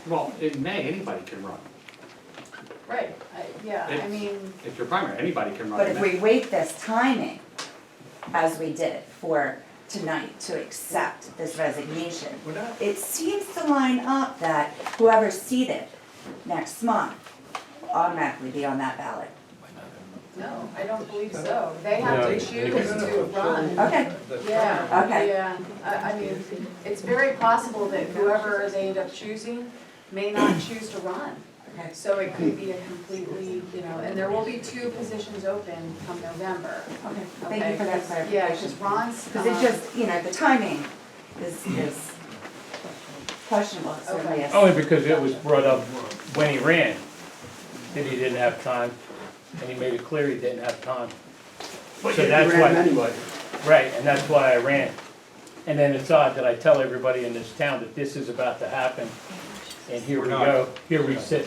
Well, in May, anybody can run. Right, I mean, If you're primary, anybody can run But in if May. we wait this timing, as we did for tonight, to accept this resignation, it seems to line up that whoever's seated next month will automatically be on that ballot. no, I don't believe so. They have to choose to run. Okay, Yeah, Okay. yeah, I mean, it's very possible that whoever they end up choosing may not choose to run. okay. So it could be a completely, and there will be 2 positions open come November. Okay, thank you for that Yeah, clarification. because Ron's. Because it just, the timing is questionable, it certainly is. Only because it was brought up when he ran, that he didn't have time, and he made it clear he didn't have time. So that's why, Anyway. right, and that's why I ran. And then it's odd that I tell everybody in this town that this is about to happen, and here we go, here we sit.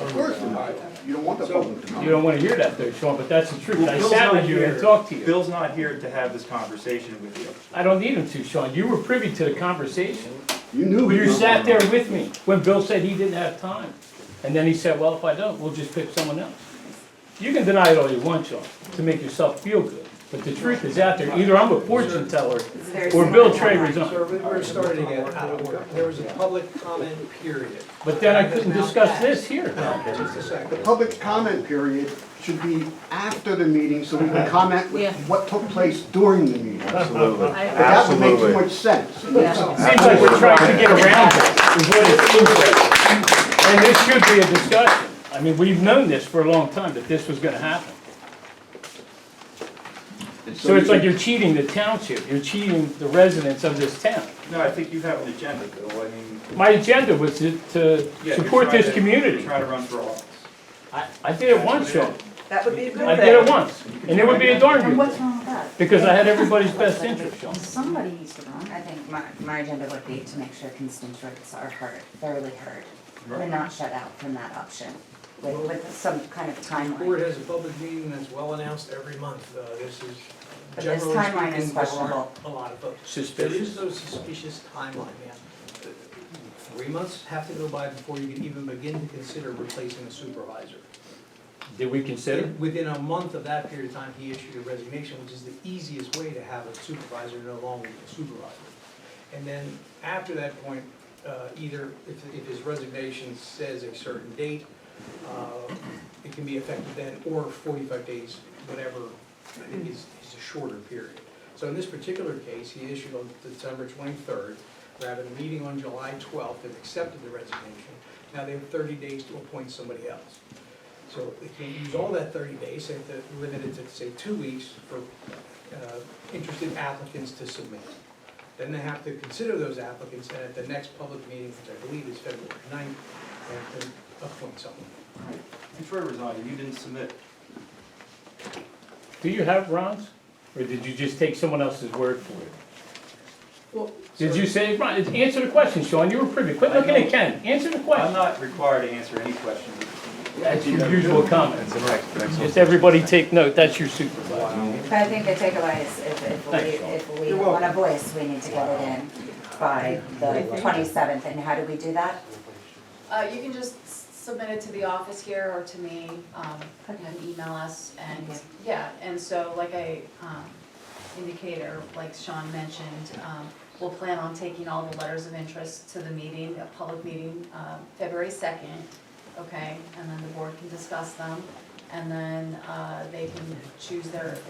Of course not. You don't want the public to know. You don't wanna hear that though, Sean, but that's the truth. I Bill's sat not with you and here. talked to you. Bill's not here to have this conversation with you. I don't need him to, Sean. You were privy to the conversation. You knew. he You was sat there going on. with me when Bill said he didn't have time. And then he said, well, if I don't, we'll just pick someone else. You can deny it all you want, Sean, to make yourself feel good. But the truth is out there. Either I'm a fortune teller It's very or Bill similar Trey timeline. resigned. So we're starting to get out of order. There was a public comment period. But then I couldn't discuss this here. Just a The second. public comment period should be after the meeting, so we can comment with what took place during the meeting. Absolutely. That would make too much sense. Seems like we're trying to get around it, is what it seems like. And this should be a discussion. I mean, we've known this for a long time, that this was gonna happen. So it's like you're cheating the township, you're cheating the residents of this town. No, I think you have an agenda, Bill, I mean. My agenda was to yeah, you're support trying this to- community. Try to run for office. I did it once, Sean. That would be a good I thing. did it once, and it would be a darn And good what's thing, wrong with that? because I had everybody's best interest, Sean. Somebody needs to run. I think my agenda would be to make sure constituents are heard, thoroughly heard, and not shut out from that option with some kind of The board timeline. has a public meeting that's well announced every month. This is But this generally timeline is speaking, there questionable. aren't a lot of votes. There Suspicious. is no suspicious timeline, man. 3 months have to go by before you can even begin to consider replacing a supervisor. Did we consider? Within a month of that period of time, he issued a resignation, which is the easiest way to have a supervisor no longer be a supervisor. And then after that point, either if his resignation says a certain date, it can be effective then, or 45 days, whatever is a shorter period. So in this particular case, he issued on December 23rd, we're having a meeting on July 12th and accepted the resignation. Now they have 30 days to appoint somebody else. So they can't use all that 30 days, they have to limit it to, say, 2 weeks for interested applicants to submit. Then they have to consider those applicants, and at the next public meeting, which I believe is February 9th, they have to appoint someone. Before I resign, you didn't submit. Do you have Ron's, or did you just take someone else's word for it? Well, Did you say, Ron, answer the question, Sean, you were privy, quit looking at Ken, answer the I'm question. not required to answer any questions. That's your usual comment. Just everybody take note, that's your supervisor. But I think the takeaway is if we want a voice, we need to get it in by the 27th. And how do we do that? You can just submit it to the office here or to me, and email us, and, yeah, and so like I indicated, or like Sean mentioned, we'll plan on taking all the letters of interest to the meeting, a public meeting, February 2nd, okay, and then the board can discuss them, and then they can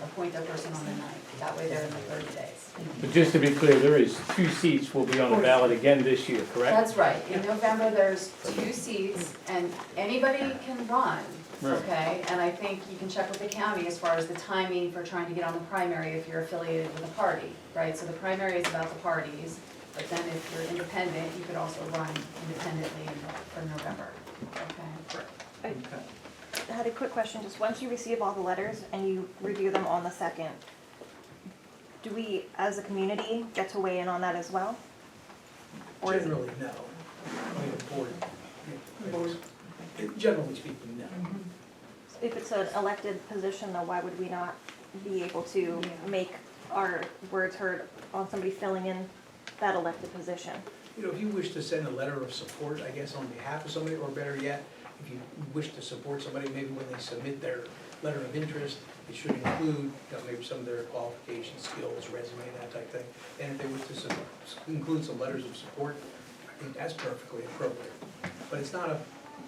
appoint their person on the 9th, that way they're in the 30 days. But just to be clear, there is 2 seats will be on the ballot again this year, correct? That's right, in November, there's 2 seats, and anybody can run, Right. okay? And I think you can check with the county as far as the timing for trying to get on the primary if you're affiliated with a party, right? So the primary is about the parties, but then if you're independent, you could also run independently for November, okay? I had a quick question, just once you receive all the letters and you review them on the 2nd, do we, as a community, get to weigh in on that as well? Or is it? Generally, no. I mean, the board, generally speaking, no. If it's an elected position, though, why would we not be able to make our words heard on somebody filling in that elected position? you know, if you wish to send a letter of support, I guess, on behalf of somebody, or better yet, if you wish to support somebody, maybe when they submit their letter of interest, it should include, you know, maybe some of their qualifications, skills, resume, that type of thing. And if they wish to include some letters of support, I think that's perfectly appropriate. But it's not a,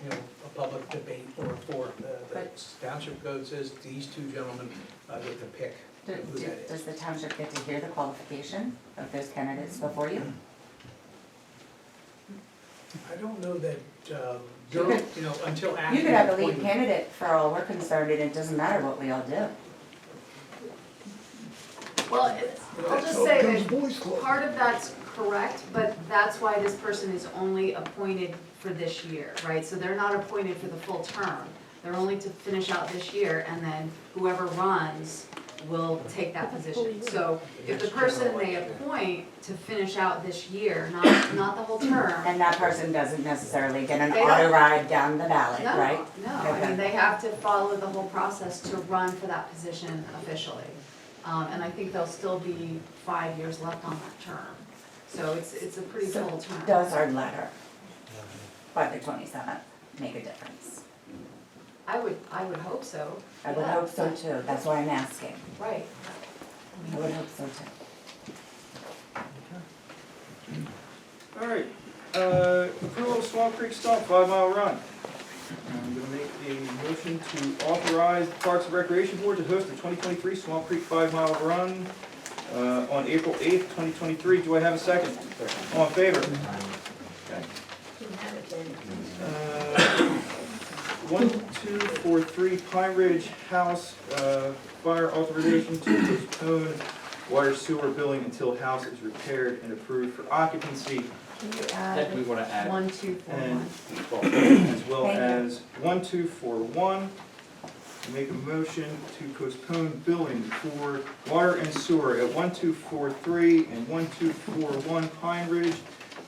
you know, a public debate or a forum. The township code says these two gentlemen get to pick who that is. Does the township get to hear the qualification of those candidates before you? I don't know that, You could- you know, until after. You could have a the lead appointment. candidate for all we're concerned, and it doesn't matter what we all do. Well, I'll just say Comes that boys club. part of that's correct, but that's why this person is only appointed for this year, right? So they're not appointed for the full term. They're only to finish out this year, and then whoever runs will take that position. So if the person they appoint to finish out this year, not the whole term, And that person doesn't necessarily get an They don't. auto ride down the ballot, no, right? no, I Okay. mean, they have to follow the whole process to run for that position officially. And I think there'll still be 5 years left on that term. So it's a pretty So full term. does our letter by the 27th make a difference? I would hope so. I would Yeah. hope so too, that's why I'm asking. Right. I would hope so too. All right, approval of Swamp Creek Stump 5 Mile Run. I'm gonna make a motion to authorize the Parks and Recreation Board to host the 2023 Swamp Creek 5 Mile Run on April 8th, 2023. Do I have a second? All in favor? Okay. 1243 Pine Ridge House, fire authorization to postpone water sewer billing until house is repaired and approved for occupancy, Can you That we add wanna add. 1, 2, 4, and 1? as well Thank you. as 1241. Make a motion to postpone billing for water and sewer at 1243 and 1241 Pine Ridge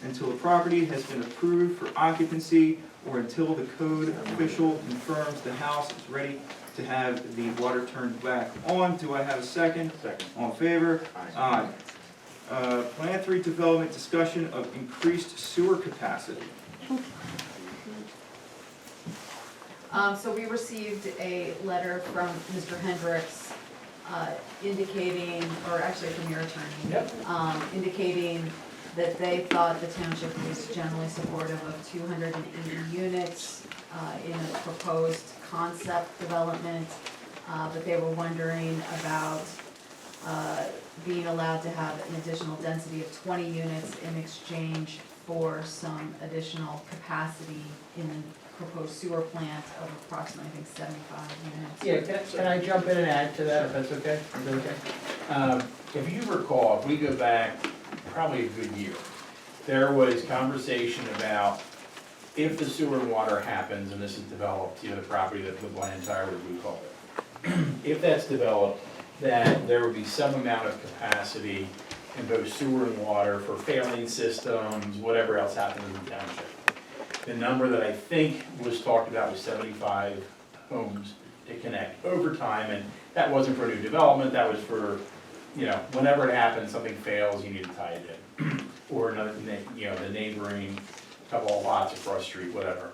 until the property has been approved for occupancy or until the code official confirms the house is ready to have the water turned back on. Do I have a second? Second. All in favor? Aye. Plan 3 development discussion of increased sewer capacity. So we received a letter from Mr. Hendricks indicating, or actually from your attorney. Indicating that they thought the township was generally supportive of 280 units in a proposed concept development, but they were wondering about being allowed to have an additional density of 20 units in exchange for some additional capacity in the proposed sewer plant of approximately, I think, 75 units. Yeah, can I jump in and add to that, if that's okay? Is that okay? If you recall, if we go back probably a good year, there was conversation about if the sewer and water happens, and this is developed, you know, the property that the Blantyre, as we call it, if that's developed, that there would be some amount of capacity in both sewer and water for failing systems, whatever else happens in the township. The number that I think was talked about was 75 homes to connect over time, and that wasn't for new development, that was for, you know, whenever it happens, something fails, you need to tie it in. Or another, you know, the neighboring couple of lots across the street, whatever.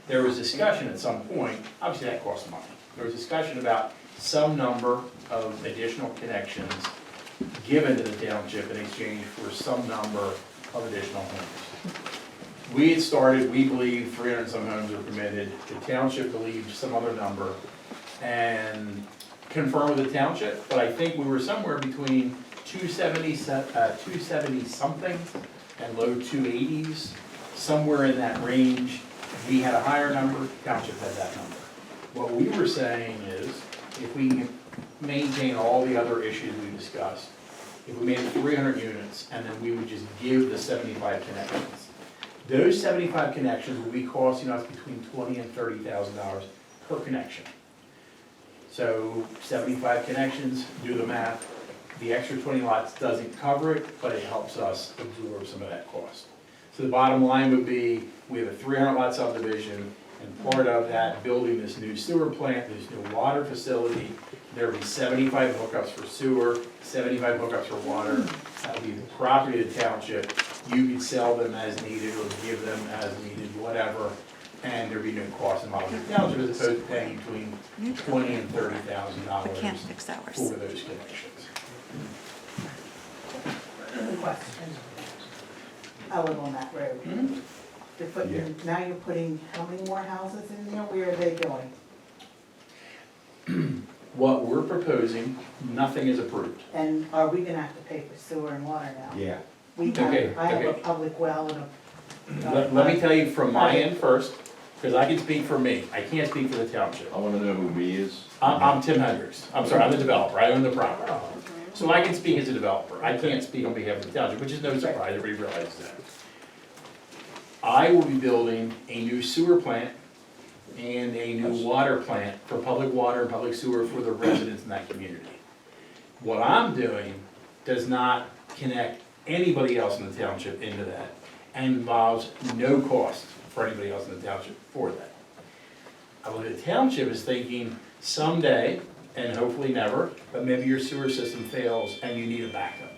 There was discussion at some point, obviously that costs money, there was discussion about some number of additional connections given to the township in exchange for some number of additional homes. We had started, we believe 300 some homes are permitted, the township believed some other number, and confirmed with the township, but I think we were somewhere between 270 something and low 280s, somewhere in that range. We had a higher number, township had that number. What we were saying is, if we can maintain all the other issues we discussed, if we made it 300 units, and then we would just give the 75 connections. Those 75 connections will be costing us between $20,000 and $30,000 per connection. So 75 connections, do the math. The extra 20 lots doesn't cover it, but it helps us absorb some of that cost. So the bottom line would be, we have a 300 lot subdivision, and part of that, building this new sewer plant, this new water facility, there will be 75 hookups for sewer, 75 hookups for water. That will be the property of the township. you could sell them as needed or give them as needed, whatever, and there'd be no cost involved to the township as opposed to paying between $20,000 and $30,000 But can't fix ours. for those connections. Question. I live on that road. They're putting, now you're putting how many more houses in there? Where are they going? What we're proposing, nothing is approved. And are we gonna have to pay for sewer and water now? Yeah. We Okay, have, I have a okay. public well and a. Let me tell you from my end first, because I can speak for me, I can't speak for the township. I wanna know who he is. I'm Tim Hendricks, I'm sorry, I'm the developer, I own the property. So I can speak as a developer, I can't speak on behalf of the township, which is no surprise, everybody realizes that. I will be building a new sewer plant and a new water plant for public water and public sewer for the residents in that community. What I'm doing does not connect anybody else in the township into that, and involves no cost for anybody else in the township for that. I believe the township is thinking someday, and hopefully never, but maybe your sewer system fails and you need a backup.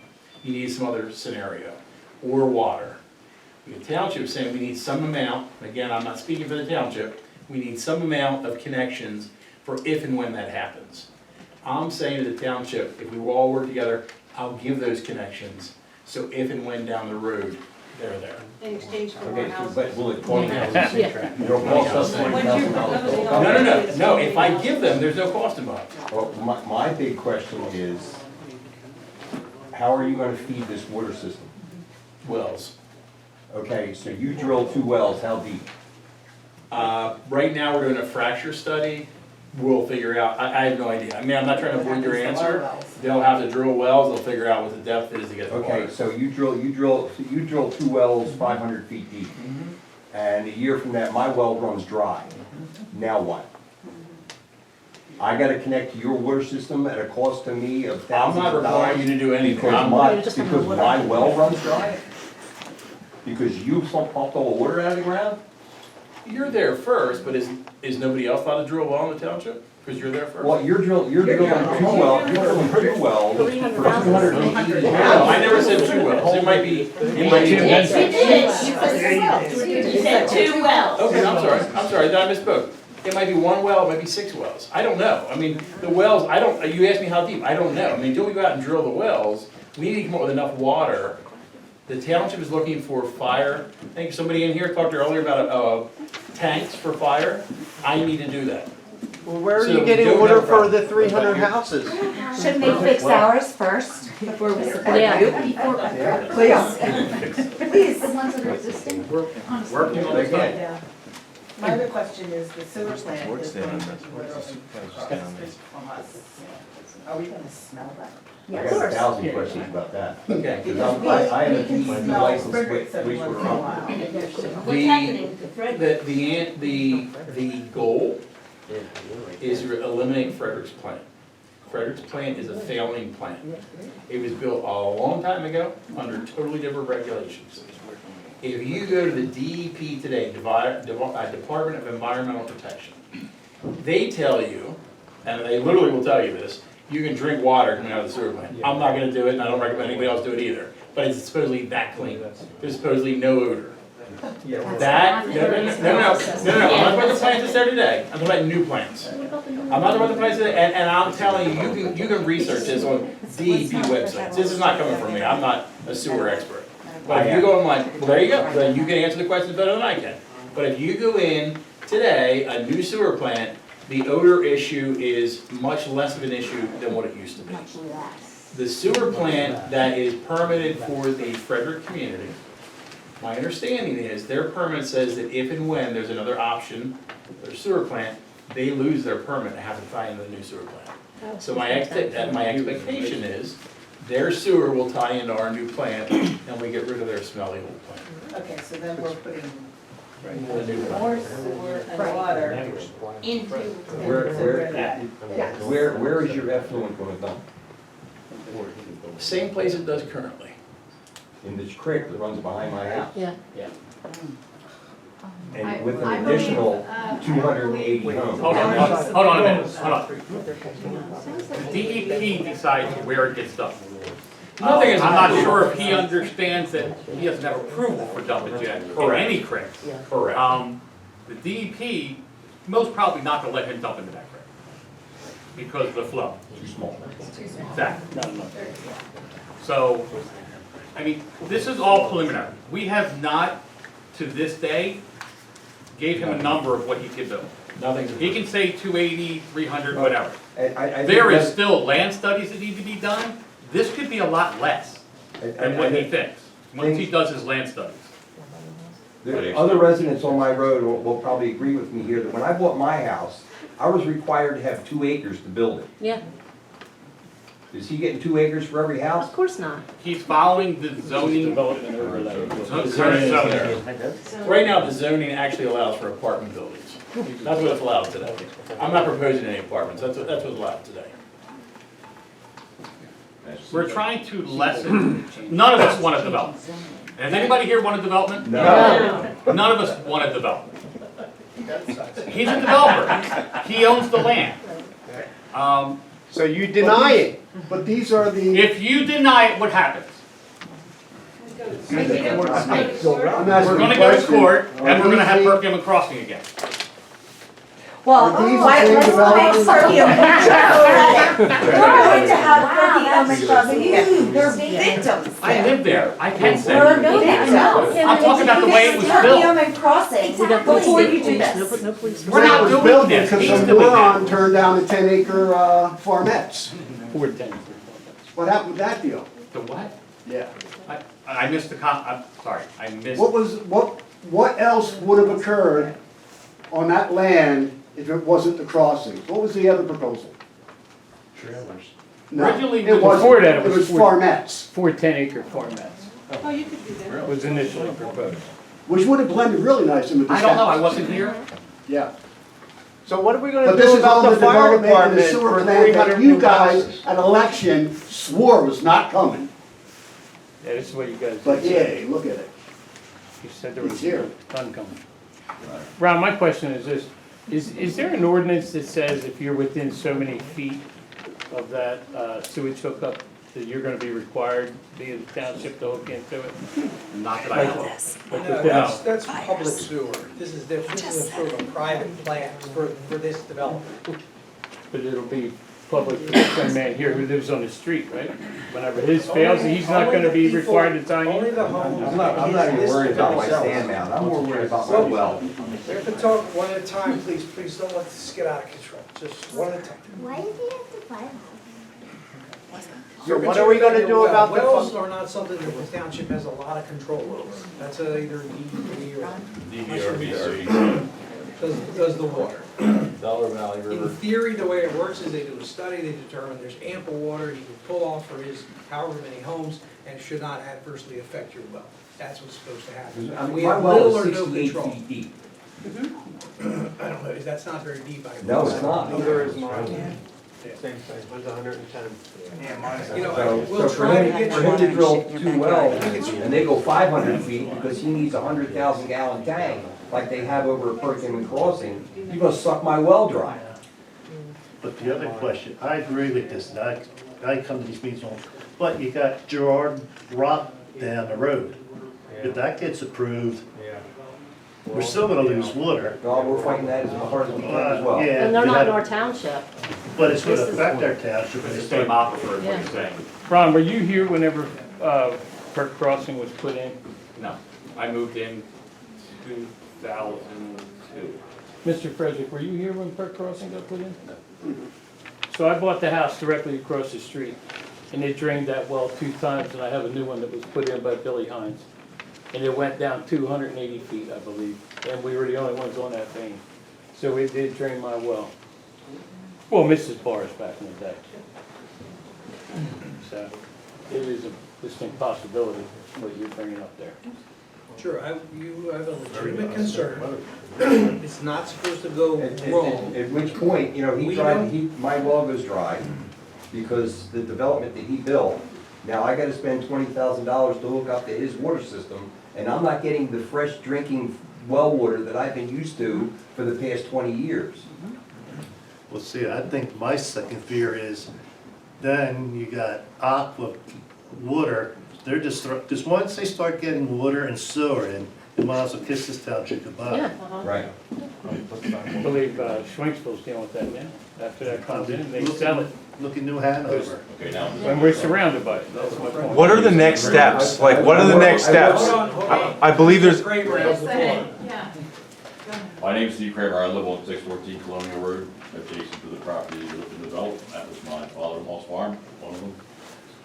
You need some other scenario, or water. The township is saying we need some amount, again, I'm not speaking for the township, we need some amount of connections for if and when that happens. I'm saying to the township, if we will all work together, I'll give those connections, so if and when down the road, they're there. In exchange for more Okay, houses. but will it $20,000? Yeah. It'll cost us $20,000. No, if I give them, there's no cost involved. Well, my big question is, how are you gonna feed this water system? Wells. Okay, so you drill 2 wells, how deep? Right now, we're doing a fracture study, we'll figure out, I have no idea, I mean, I'm not trying to avoid your answer. They'll have to drill wells, they'll figure out what the depth is to get the water. Okay, so you drill 2 wells 500 feet deep. And a year from that, my well runs dry. Now what? I gotta connect to your water system at a cost to me of I'm thousands not of requiring dollars? you to do anything. Because my well runs dry? Because you pumped all the water out of the ground? You're there first, but is nobody else allowed to drill a well in the township? Because you're there first? Well, you're drilling 2 wells, you're drilling 2 wells for 280. No, I never said 2 wells, it might be. Yes, you said 2 wells. Okay, I'm sorry, I misspoke. It might be 1 well, it might be 6 wells, I don't know. I mean, the wells, you asked me how deep, I don't know. I mean, until we go out and drill the wells, we need to come up with enough water. The township is looking for fire, I think somebody in here talked earlier about tanks for fire. I need to do that. Well, where are So you we getting don't order have a for problem. the 300 houses? Shouldn't they fix ours first before we support you? Please. Please. The ones that are existing? Working on it. Yeah. My other question is, the sewer plant is going to be literally across the street from us. Are we gonna smell that? I got 1,000 questions about that. Okay. Because I have a We can DEP smell licensed spirits every once in a wastewater while. What's happening to Fred? The goal is to eliminate Frederick's plant. Frederick's plant is a failing plant. It was built a long time ago under totally different regulations. If you go to the DEP today, Department of Environmental Protection, they tell you, and they literally will tell you this, you can drink water coming out of the sewer plant. I'm not gonna do it, and I don't recommend anybody else do it either, but it's supposedly that clean. There's supposedly no odor. That, no, I'm not about the plants that's there today, I'm talking about new plants. I'm not talking about the plants today, and I'm telling you, you can research this on DEP websites. This is not coming from me, I'm not a sewer expert. But if you go online, well, there you go, then you can answer the questions better than I can. But if you go in today, a new sewer plant, the odor issue is much less of an issue than what it used to be. The sewer plant that is permitted for the Frederick community, my understanding is their permit says that if and when there's another option, their sewer plant, they lose their permit and have to tie into the new sewer plant. So my expectation is their sewer will tie into our new plant and we get rid of their smelly old plant. Okay, so then we're putting The new plant. more sewer and water Into. Where is your effluent gonna dump? Same place it does currently. In this creek that runs behind my house? Yeah. And with I an believe, additional 280 homes. Hold on a minute, hold on. DEP decides where it gets dumped. Nothing is I'm not approved. sure if he understands that he doesn't have approval for dumpage yet in Correct. any creeks. Correct. The DEP, most probably not gonna let him dump into that creek because of the flow. Too small. Exactly. Not enough. So, I mean, this is all preliminary. We have not, to this day, gave him a number of what he could build. Nothing's He approved. can say 280, 300, whatever. And I think There is that's- still land studies that need to be done. This could be a lot less than what he thinks, once he does his land studies. The other residents on my road will probably agree with me here, that when I bought my house, I was required to have 2 acres to build it. Yeah, Is he getting 2 acres for every house? of course not. He's following the zoning. Development overlay. Current zoning. Right now, the zoning actually allows for apartment buildings. That's what it's allowed today. I'm not proposing any apartments, that's what's allowed today. We're trying to lessen, none of us want a development. Has anybody here want a development? No. None of us want a development. He's a developer. He owns the land. So you deny it, but these are the. If you deny it, what happens? I'm asking We're a gonna go to question. court and we're gonna have Are Perkins Crossing again. Well, Are these why, the same let's make developers? Perky We're going to have Perky Omen Crossing again. They're victims. I live there. I can say. We're it. victims. I'm talking about the way it was Perky built. Omen Crossing before you do this. No police. We're not It was doing built this. because He's some doing moron that. turned down the 10-acre farmettes. 410. What happened with that deal? The what? Yeah. I missed the I'm sorry, I missed. What else would have occurred on that land if it wasn't the crossings? What was the other proposal? Trailers. No, Originally, it wasn't. before that, it It was was farmettes, 4 10-acre formats Oh, you could do that. was initially proposed. which would have blended really nice in with this I don't know, I house. wasn't here. Yeah. So what are we gonna But this do is all about the the fire development and the department sewer for plant 300 that you new guys houses? at election swore was not coming. Yeah, this is what you guys. But yeah, look at it. You said there was It's here. none coming. Ron, my question is this, is there an ordinance that says if you're within so many feet of that sewage hookup, that you're gonna be required via the township to hook into it? Not that I know of. Like No, the town? that's public sewer. This is different, this is sort of a private plant for this development. But it'll be public for the same man here who lives on the street, right? Whenever his fails, he's not gonna be required to tie Only in? the homeowners. I'm not even This worried about my themselves. sand mound, I'm more worried about my well. We have to talk one at a time, please don't let this get out of control, just one at a time. Why did he have to buy one? So what are we gonna do about the? Wells are not something that the township has a lot of control over. That's either DEP or does the water. Delaware Valley In River. theory, the way it works is they do a study, they determine there's ample water, he can pull off for his however many homes, and should not adversely affect your well. That's what's supposed to happen. I mean, We my have well little is or no 68 control. feet deep. I don't know, that's not very deep. I No, guess. it's not. Neither is mine. Same thing, mine's 110. You know, So we'll for try to him, get for him to you. drill 2 wells, and they go 500 feet because he needs a 100,000 gallon tank, like they have over at Perkins Crossing, you're gonna suck my well dry. But the other question, I agree with this, and I come to these meetings all, but you got Gerard Rock down the road. If that gets approved, we're still gonna lose water. Well, we're fighting that as hard as we can as well. Yeah, And they're we not in have- our township. But it's gonna This is- affect our township. It's the It's same like- aquifer, is what you're saying. Ron, were you here whenever Perk Crossing was put in? No, I moved in 2002. Mr. Frederick, were you here when Perk Crossing got put in? So I bought the house directly across the street, and they drained that well 2 times, and I have a new one that was put in by Billy Hines. And it went down 280 feet, I believe, and we were the only ones on that thing. So it did drain my well. Well, Mrs. Barr's back in the day. So it is a distinct possibility, what you're bringing up there. Sure, you have a legitimate concern. It's not supposed to go wrong. At which point, you know, We don't- my well goes dry because the development that he built, now I gotta spend $20,000 to hook up to his water system, and I'm not getting the fresh drinking well water that I've been used to for the past 20 years. Well, see, I think my second fear is, then you got Aqua water, they're just, because once they start getting water and sewer in, they might as well kiss this township goodbye. Right. I believe Schwenksville's dealing with that now. After that comes in, they sell it. Look at New Hanover. Okay, now. When we're surrounded by it, that's my point. What are the next steps? Like, what are the next steps? I believe there's, Yeah. My name's Steve Kramer, I live on 614 Colonial Road, adjacent to the property we looked to develop. That was my father-in-law's farm, one of them.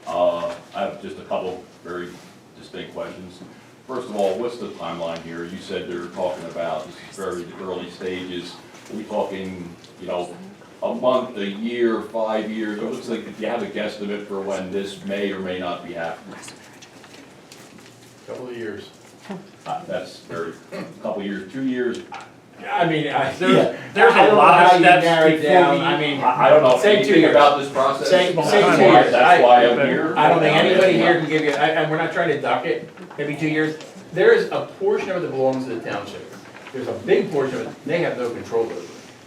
I have just a couple very distinct questions. First of all, what's the timeline here? You said they're talking about, this is very early stages. Are we talking, you know, a month, a year, 5 years? It looks like, if you have a guesstimate for when this may or may not be happening. Couple of years. That's very, couple years, 2 years. I mean, There's a I don't know lot of how you steps narrow it before down. we- I mean, I don't know Say 2 anything years. about this process. Say 2 That's years. why I'm here. I don't think anybody here can give you, and we're not trying to duck it, maybe 2 years. There is a portion of it that belongs to the township. There's a big portion of it, they have no control over.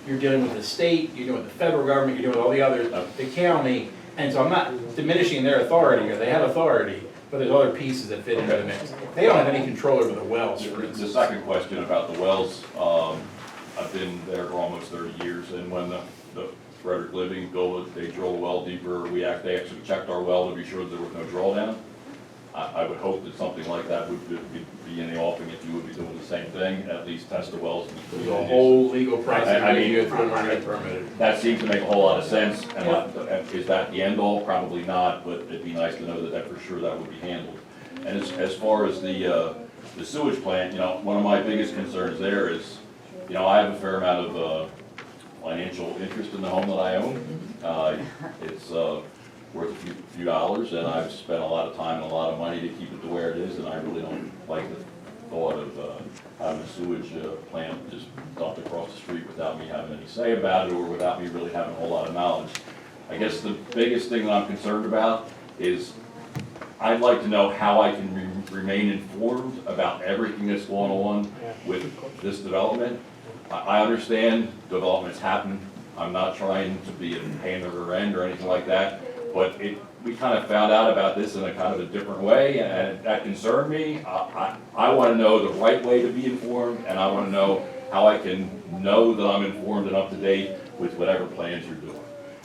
You're dealing with the state, you're dealing with the federal government, you're dealing with all the others, the county, and so I'm not diminishing their authority, or they have authority, but there's other pieces that fit into the mix. They don't have any control over the wells, for The instance. second question about the wells, I've been there for almost 30 years, and when the Frederick Living built, they drilled a well deeper, they actually checked our well to be sure there was no drawdown. I would hope that something like that would be in the offing, if you would be doing the same thing, at least test the wells. There's a whole legal process I that mean, you go through and get permitted. That seems to make a whole lot of sense, and is that the end all? Probably not, but it'd be nice to know that for sure that would be handled. And as far as the sewage plant, you know, one of my biggest concerns there is, you know, I have a fair amount of financial interest in the home that I own. It's worth a few dollars, and I've spent a lot of time and a lot of money to keep it to where it is, and I really don't like the thought of having a sewage plant just dumped across the street without me having any say about it, or without me really having a whole lot of knowledge. I guess the biggest thing that I'm concerned about is I'd like to know how I can remain informed about everything that's going on with this development. I understand developments happen. I'm not trying to be a pain in the rear end or anything like that, but we kind of found out about this in a kind of a different way, and that concerned me. I want to know the right way to be informed, and I want to know how I can know that I'm informed and up to date with whatever plans you're doing.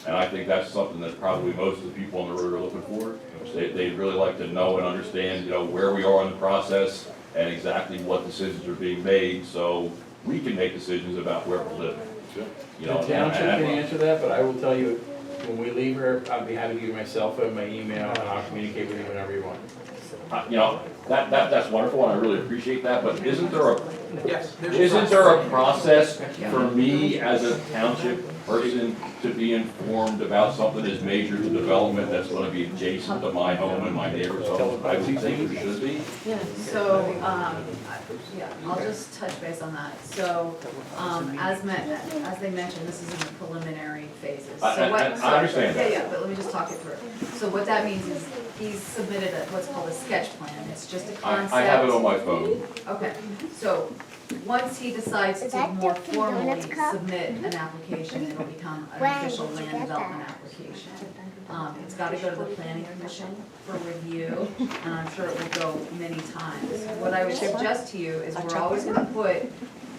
And I think that's something that probably most of the people on the road are looking for. They'd really like to know and understand, you know, where we are in the process and exactly what decisions are being made, so we can make decisions about where we're living. You The know, township and- can answer that, but I will tell you, when we leave here, I'd be happy to give you my cell phone, my email, and I'll communicate with you whenever you want. You know, that's wonderful, and I really appreciate that, but isn't there Yes. a process for me as a township person to be informed about something as major to development that's gonna be adjacent to my home and my neighbor's home? I would think there should be. So, yeah, I'll just touch base on that. So, as they mentioned, this is in the preliminary phases. So I understand that. Yeah, but let me just talk it through. So what that means is he's submitted what's called a sketch plan. It's just a concept. I have it on my phone. Okay, so once he decides to more formally submit an application, it'll become an official land development application. It's gotta go to the planning commission for review, and I'm sure it will go many times. What I would suggest to you is we're always gonna put